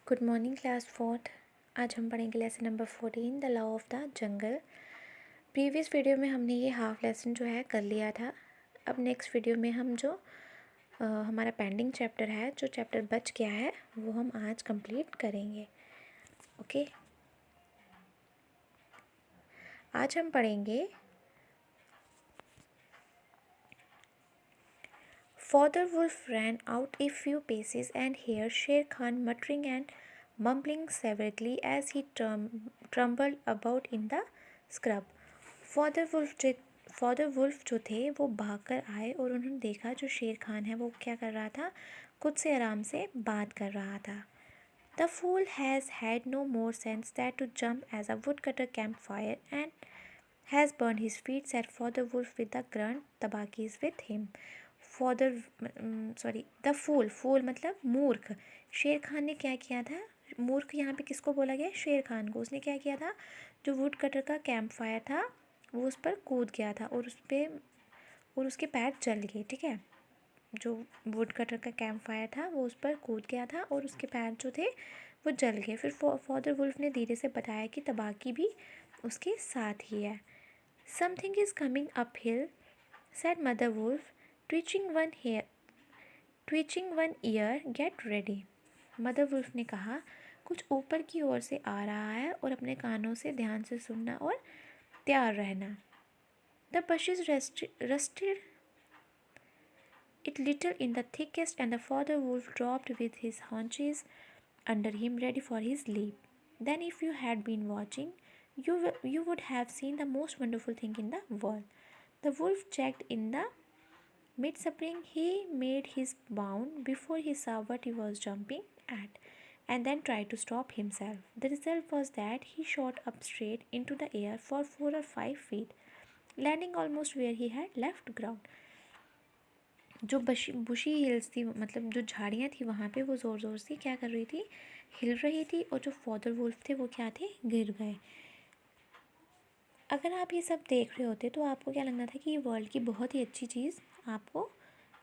Good morning class fourth. आज हम पढ़ेंगे lesson number 14 the law of the jungle. Previous video में हमने ये हाफ लेसन जो है कर लिया था। अब नेक्स्ट वीडियो में हम जो हमारा पेंडिंग चैप्टर है, जो चैप्टर बच गया है, वो हम आज कंप्लीट करेंगे। ओके, आज हम पढ़ेंगे Father Wolf ran out a few paces and heard Sher Khan muttering and mumbling savagely as he trembled about in the scrub. Father Wolf जो थे वो भागकर आए और उन्होंने देखा जो शेर खान है वो क्या कर रहा था, खुद से आराम से बात कर रहा था। The fool has had no more sense than to jump as a woodcutter campfire and has burned his feet, said Father Wolf with a grunt. Tabaki is with him. The fool मतलब मूर्ख। शेर खान ने क्या किया था? मूर्ख यहाँ पे किसको बोला गया? शेर खान को। उसने क्या किया था? जो वुड कटर का कैंप फायर था वो उस पर कूद गया था और उसके पैर जल गए। ठीक है, जो वुड कटर का कैंप फायर था वो उस पर कूद गया था और उसके पैर जो थे वो जल गए। फिर फादर वुल्फ ने धीरे से बताया कि तबाकी भी उसके साथ ही है। Something is coming up hill, said Mother Wolf, twitching one ear, get ready. Mother Wolf ने कहा, कुछ ऊपर की ओर से आ रहा है और अपने कानों से ध्यान से सुनना और तैयार रहना। The bushes rusted it little in the thickest and the father wolf dropped with his haunches under him, ready for his leap. Then if you had been watching, you would have seen the most wonderful thing in the world. The wolf checked in the mid-spring. He made his bound before he saw what he was jumping at, and then tried to stop himself. The result was that he shot up straight into the air for 4 or 5 feet, landing almost where he had left ground. जो बुशी hills थी, मतलब जो झाड़ियाँ थी वहाँ पे वो ज़ोर ज़ोर से क्या कर रही थी? हिल रही थी। और जो फादर वुल्फ थे वो क्या थे? गिर गए। अगर आप ये सब देख रहे होते तो आपको क्या लगना था कि ये वर्ल्ड की बहुत ही अच्छी चीज़ आपको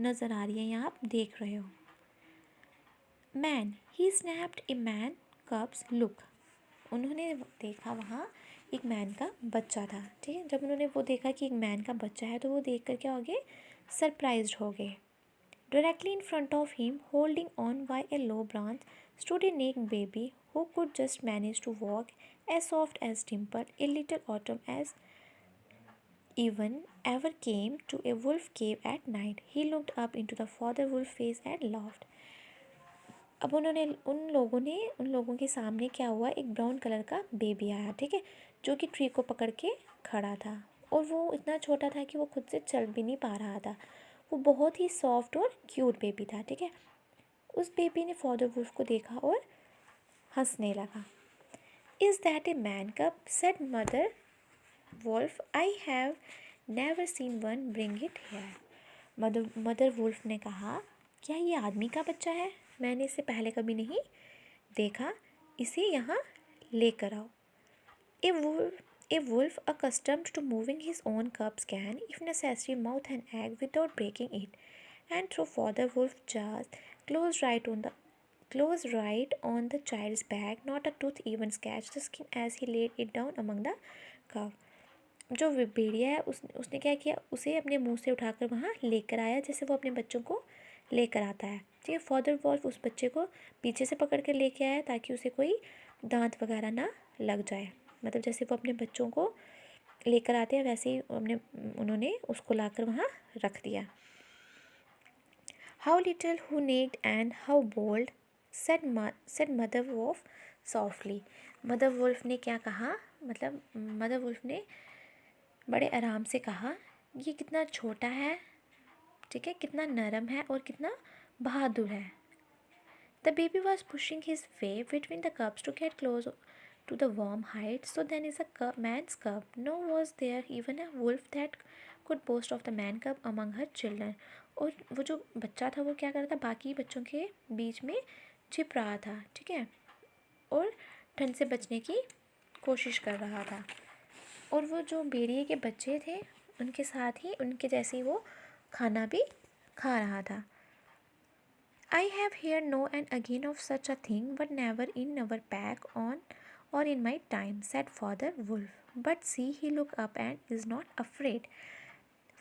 नज़र आ रही है या आप देख रहे हो। Man he snapped a man कब्स look. उन्होंने देखा वहाँ एक मैन का बच्चा था। ठीक है, जब उन्होंने वो देखा कि एक मैन का बच्चा है तो वो देख कर क्या हो गए? सरप्राइज्ड हो गए। Directly in front of him, holding on by a low branch, stood a naked baby who could just manage to walk, as soft as Dimple, a little autumn as even ever came to a wolf cave at night. He looked up into the father wolf face and laughed. अब उन लोगों के सामने क्या हुआ? एक brown colour का baby आया। ठीक है, जो कि ट्री को पकड़ के खड़ा था और वो इतना छोटा था कि वो खुद से चल भी नहीं पा रहा था। वो बहुत ही सॉफ्ट और क्यूट बेबी था। ठीक है, उस बेबी ने फादर वुल्फ को देखा और हंसने लगा। Is that a man cub? Said Mother Wolf, I have never seen one, bring it here. Mother Wolf ने कहा, क्या ये आदमी का बच्चा है? मैंने इसे पहले कभी नहीं देखा, इसे यहाँ लेकर आओ। A wolf accustomed to moving his own cubs can, if necessary, mouth an egg without breaking it. And through Father Wolf's jaws, closed right on the child's back, not a tooth even scratched the skin as he laid it down among the cub. जो भेड़िया है उसने क्या किया? उसे अपने मुंह से उठाकर वहाँ लेकर आया, जैसे वो अपने बच्चों को लेकर आता है। ठीक है, फादर वॉल्फ उस बच्चे को पीछे से पकड़ कर लेके आया ताकि उसे कोई दांत वगैरह ना लग जाए। मतलब जैसे वो अपने बच्चों को लेकर आते हैं वैसे ही उन्होंने उसको लाकर वहाँ रख दिया। How little who naked and how bold, said Mother Wolf softly. Mother Wolf ने क्या कहा? मतलब मदर वुल्फ ने बड़े आराम से कहा, ये कितना छोटा है, ठीक है, कितना नरम है और कितना बहादुर है। The baby was pushing his way between the cubs to get close to the warm hide. So then is a man's cub. Nor was there even a wolf that could boast of the man cub among her children. और वो जो बच्चा था वो क्या कर रहा था? बाकी बच्चों के बीच में छिप रहा था। ठीक है, और ठंड से बचने की कोशिश कर रहा था। और वो जो भेड़िए के बच्चे थे उनके साथ ही उनके जैसे ही वो खाना भी खा रहा था। I have heard no and again of such a thing, but never in our pack on or in my time, said Father Wolf. But see, he look up and is not afraid.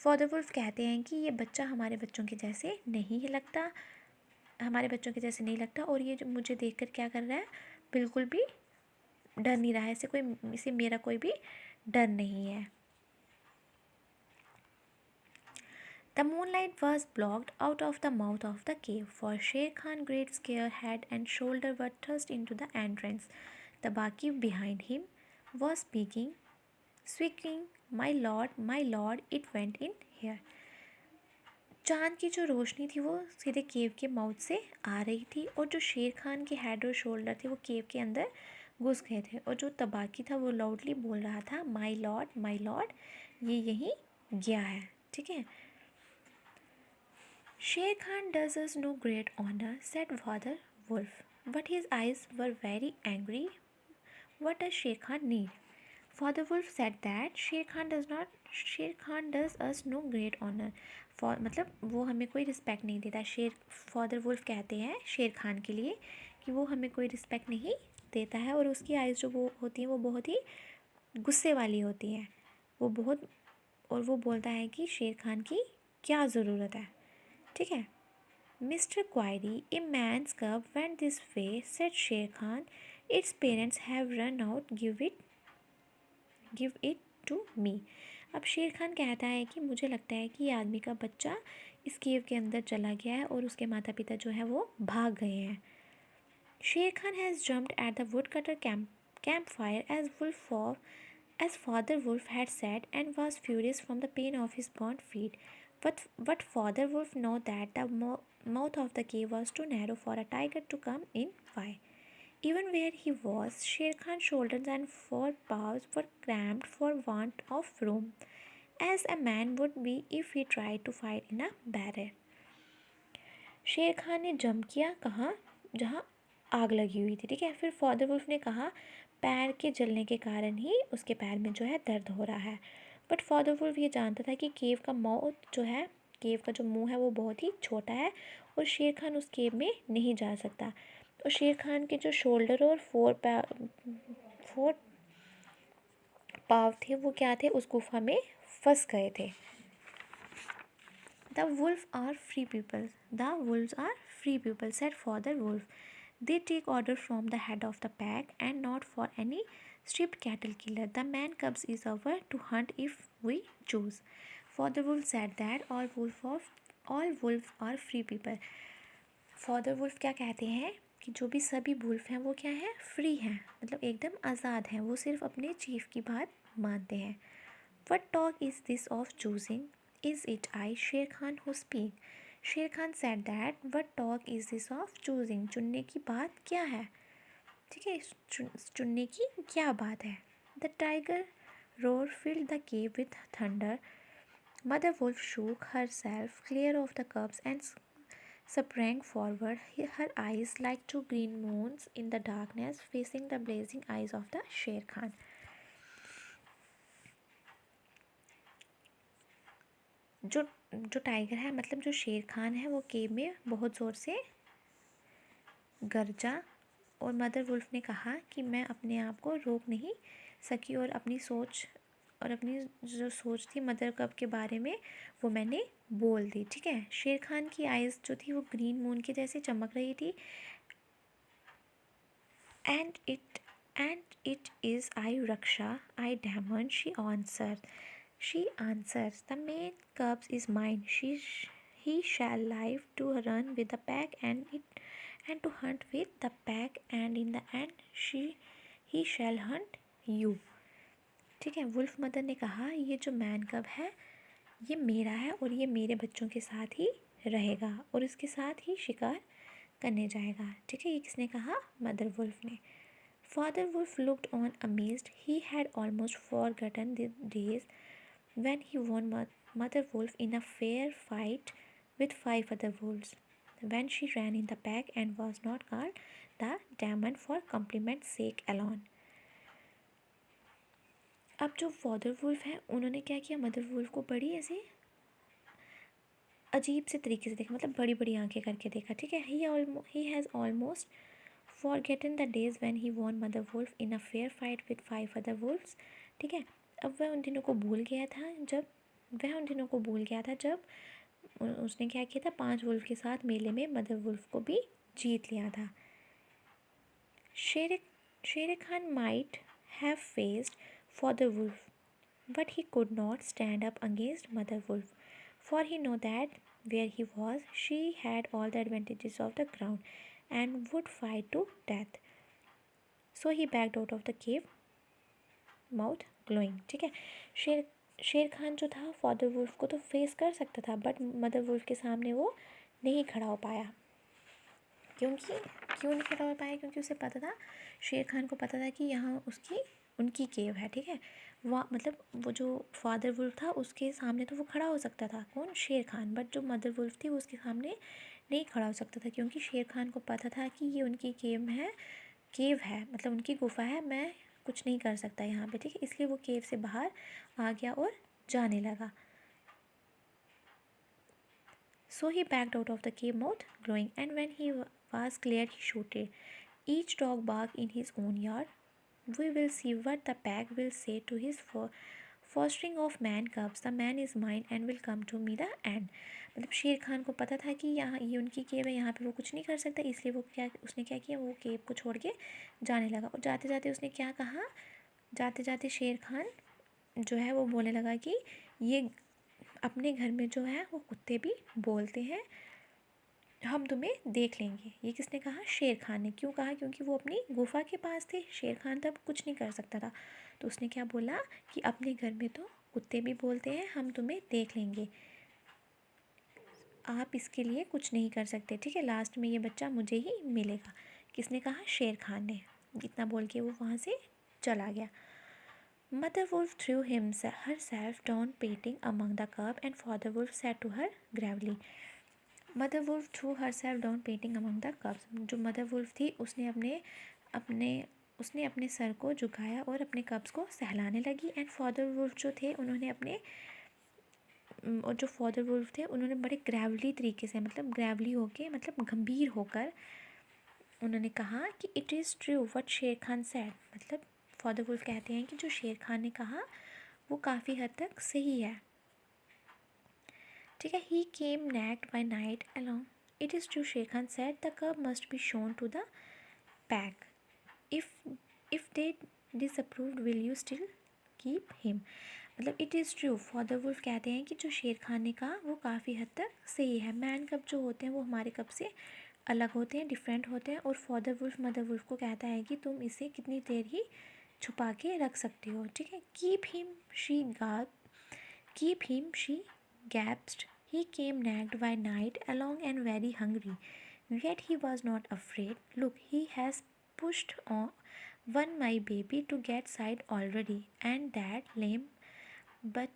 Father Wolf कहते हैं कि ये बच्चा हमारे बच्चों के जैसे नहीं लगता, हमारे बच्चों के जैसे नहीं लगता, और ये जो मुझे देखकर क्या कर रहा है, बिल्कुल भी डर नहीं रहा है, इसे मेरा कोई भी डर नहीं है. The moonlight was blocked out of the mouth of the cave, for Sher Khan's great square head and shoulder were thrust into the entrance. The Baki behind him was speaking, my lord, it went in here. चांद की जो रोशनी थी वो सीधे केव के mouth से आ रही थी, और जो शेर खान के हेड और शोल्डर थे वो केव के अंदर घुस गए थे, और जो तबाकी था वो लाउडली बोल रहा था, माय लॉर्ड, ये यहीं गया है. ठीक है. Sher Khan does us no great honor, said Father Wolf, but his eyes were very angry. What does Sher Khan need? Father Wolf said that Sher Khan does us no great honor. मतलब वो हमें कोई respect नहीं देता. Father wolf कहते हैं शेर खान के लिए कि वो हमें कोई रिस्पेक्ट नहीं देता है, और उसकी आइज़ जो वो होती हैं वो बहुत ही गुस्से वाली होती हैं. वो बोलता है कि शेर खान की क्या ज़रूरत है. ठीक है. Mr. Query, a man's cub went this way, said Sher Khan. Its parents have run out. Give it to me. अब शेर खान कहता है कि मुझे लगता है कि ये आदमी का बच्चा इस केव के अंदर चला गया है, और उसके माता पिता जो है वो भाग गए हैं. शेर Khan has jumped at the wood cutter camp fire as Father Wolf had said, and was furious from the pain of his burnt feet. But Father Wolf knew that the mouth of the cave was too narrow for a tiger to come in. Why? Even where he was, Sher Khan's shoulders and forepaws were cramped for want of room, as a man would be if he tried to fight in a barrier. शेर खान ने jump किया कहाँ, जहाँ आग लगी हुई थी. ठीक है. फिर फादर वुल्फ ने कहा पैर के जलने के कारण ही उसके पैर में जो है दर्द हो रहा है. बट फादर वुल्फ ये जानता था कि केव का जो मुंह है वो बहुत ही छोटा है, और शेर खान उस केव में नहीं जा सकता. और शेर खान के जो शोल्डर और फोर पाव थे वो क्या थे, उस गुफा में फंस गए थे. The wolves are free people, said Father Wolf. They take order from the head of the pack and not for any stripped cattle killer. The man cubs is ours to hunt if we choose. Father Wolf said that all wolves are free people. Father Wolf क्या कहते हैं कि जो भी सभी wolf हैं वो क्या हैं, फ्री हैं, मतलब एकदम आज़ाद हैं, वो सिर्फ अपने चीफ की बात मानते हैं. What talk is this of choosing? Is it I, Sher Khan, who speak? Sher Khan said that, what talk is this of choosing? चुनने की बात क्या है. ठीक है. चुनने की क्या बात है. The tiger roar filled the cave with thunder. Mother Wolf shook herself clear of the cubs and sprang forward, her eyes like two green moons in the darkness, facing the blazing eyes of the Sher Khan. जो tiger है, मतलब जो शेर खान है, वो केव में बहुत ज़ोर से गरजा, और मदर वुल्फ ने कहा कि मैं अपने आप को रोक नहीं सकी, और अपनी जो सोच थी मदर कब के बारे में वो मैंने बोल दी. ठीक है. शेर खान की आइज़ जो थी वो ग्रीन मून के जैसे चमक रही थी. And it is I Raksha, I diamond, She answers, the main cubs is mine. He shall live to run with the pack and to hunt with the pack, and in the end he shall hunt you. ठीक है. Wolf mother ने कहा ये जो man कब है ये मेरा है, और ये मेरे बच्चों के साथ ही रहेगा, और इसके साथ ही शिकार करने जाएगा. ठीक है. ये किसने कहा, मदर वुल्फ ने. Father Wolf looked on amazed. He had almost forgotten the days when he won Mother Wolf in a fair fight with 5 other wolves, when she ran in the pack and was not called the diamond for compliment's sake alone. अब जो father wolf है उन्होंने क्या किया, mother wolf को बड़ी ऐसे अजीब से तरीके से देखा, मतलब बड़ी बड़ी आंखें करके देखा, ठीक है। He has almost forgotten the days when he won Mother Wolf in a fair fight with 5 other wolfs, ठीक है। अब वह उन दिनों को भूल गया था जब उसने क्या किया था, 5 वुल्फ के साथ मेले में मदर वुल्फ को भी जीत लिया था। Shere Khan might have faced Father Wolf, but he could not stand up against Mother Wolf, for he knew that where he was, she had all the advantages of the ground and would fight to death. So he backed out of the cave, mouth glowing, ठीक है। शेर खान जो था father wolf को तो face कर सकता था, बट मदर वुल्फ के सामने वो नहीं खड़ा हो पाया। क्यों नहीं खड़ा हो पाया? क्योंकि उसे पता था, शेर खान को पता था कि यहाँ उनकी केव है, ठीक है। वहाँ मतलब वो जो फादर वुल्फ था उसके सामने तो वो खड़ा हो सकता था, कौन? शेर खान। बट जो मदर वुल्फ थी वो उसके सामने नहीं खड़ा हो सकता था, क्योंकि शेर खान को पता था कि ये उनकी केव है, मतलब उनकी गुफा है, मैं कुछ नहीं कर सकता यहाँ पे, ठीक है। इसलिए वो केव से बाहर आ गया और जाने लगा। So he backed out of the cave, mouth glowing, and when he was clear, he shouted, "Each dog bark in his own yard. We will see what the pack will say to his fostering of man cubs. The man is mine and will come to me the end." मतलब शेर खान को पता था कि यहाँ ये उनकी केव है, यहाँ पे वो कुछ नहीं कर सकता, इसलिए उसने क्या किया, वो केव को छोड़ के जाने लगा। और जाते जाते उसने क्या कहा, जाते जाते शेर खान जो है वो बोलने लगा कि ये अपने घर में जो है वो कुत्ते भी बोलते हैं, हम तुम्हें देख लेंगे। ये किसने कहा? शेर खान ने। क्यों कहा? क्योंकि वो अपनी गुफा के पास थे, शेर खान तब कुछ नहीं कर सकता था। तो उसने क्या बोला कि अपने घर में तो कुत्ते भी बोलते हैं, हम तुम्हें देख लेंगे, आप इसके लिए कुछ नहीं कर सकते, ठीक है। लास्ट में ये बच्चा मुझे ही मिलेगा। किसने कहा? शेर खान ने। इतना बोल के वो वहाँ से चला गया। Mother Wolf threw herself down panting among the cub, and Father Wolf said to her gravely. Mother Wolf threw herself down panting among the cubs. जो मदर वुल्फ थी उसने अपने सर को झुकाया और अपने कब्स को सहलाने लगी। एंड फादर वुल्फ जो थे उन्होंने बड़े ग्रेवली तरीके से, मतलब ग्रेवली होके, मतलब गंभीर होकर उन्होंने कहा कि इट इज़ ट्रू व्हाट शेर खान सेड। मतलब फादर वुल्फ कहते हैं कि जो शेर खान ने कहा वो काफ़ी हद तक सही है, ठीक है। He came naked by night along, it is true Sher Khan said the cub must be shown to the pack, if they disapproved will you still keep him. मतलब it is true, father wolf कहते हैं कि जो शेर खान ने कहा वो काफ़ी हद तक सही है। मैन कब जो होते हैं वो हमारे कब से अलग होते हैं, डिफरेंट होते हैं। और फादर वुल्फ मदर वुल्फ को कहता है कि तुम इसे कितनी देर ही छुपा के रख सकती हो, ठीक है। Keep him she gasped. He came nagged by night along and very hungry, yet he was not afraid. Look, he has pushed on one my baby to get side already, and that lame but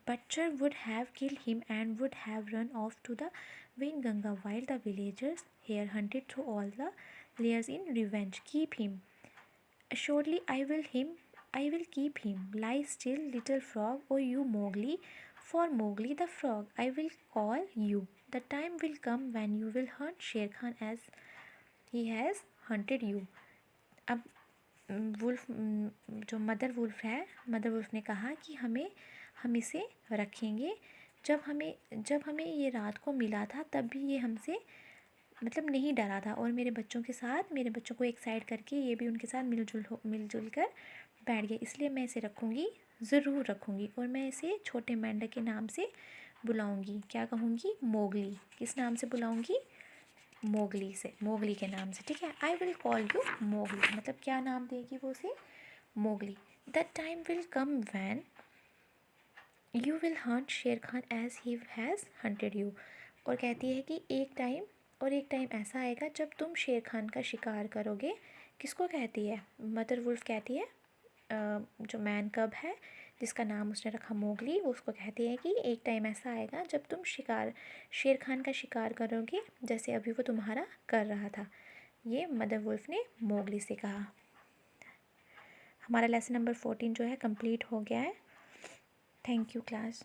butcher would have killed him and would have run off to the Wainganga while the villagers here hunted through all the layers in revenge. Keep him. Assuredly I will keep him. Lie still, little frog, or you Mowgli. For Mowgli the frog, I will call you. The time will come when you will hunt Sher Khan as he has hunted you. अब wolf जो mother Wolf ने कहा कि हम इसे रखेंगे। जब हमें ये रात को मिला था तब भी ये हमसे मतलब नहीं डरा था, और मेरे बच्चों को एक साइड करके ये भी उनके साथ मिलजुल कर बैठ गए। इसलिए मैं इसे ज़रूर रखूँगी, और मैं इसे छोटे मेंढक के नाम से बुलाऊँगी। क्या कहूँगी? मोगली। किस नाम से बुलाऊँगी? मोगली के नाम से, ठीक है। I will call you Mowgli, मतलब क्या नाम देगी वो उसे? Mowgli. The time will come when you will hunt Sher Khan as he has hunted you. और कहती है कि एक टाइम ऐसा आएगा जब तुम शेर खान का शिकार करोगे। किसको कहती है? मदर वुल्फ कहती है, जो मैन कब है जिसका नाम उसने रखा मोगली, वो उसको कहती है कि एक टाइम ऐसा आएगा जब तुम शेर खान का शिकार करोगे जैसे अभी वो तुम्हारा कर रहा था। ये मदर वुल्फ ने मोगली से कहा। हमारा लेसन नंबर 14 जो है कंप्लीट हो गया है। Thank you class.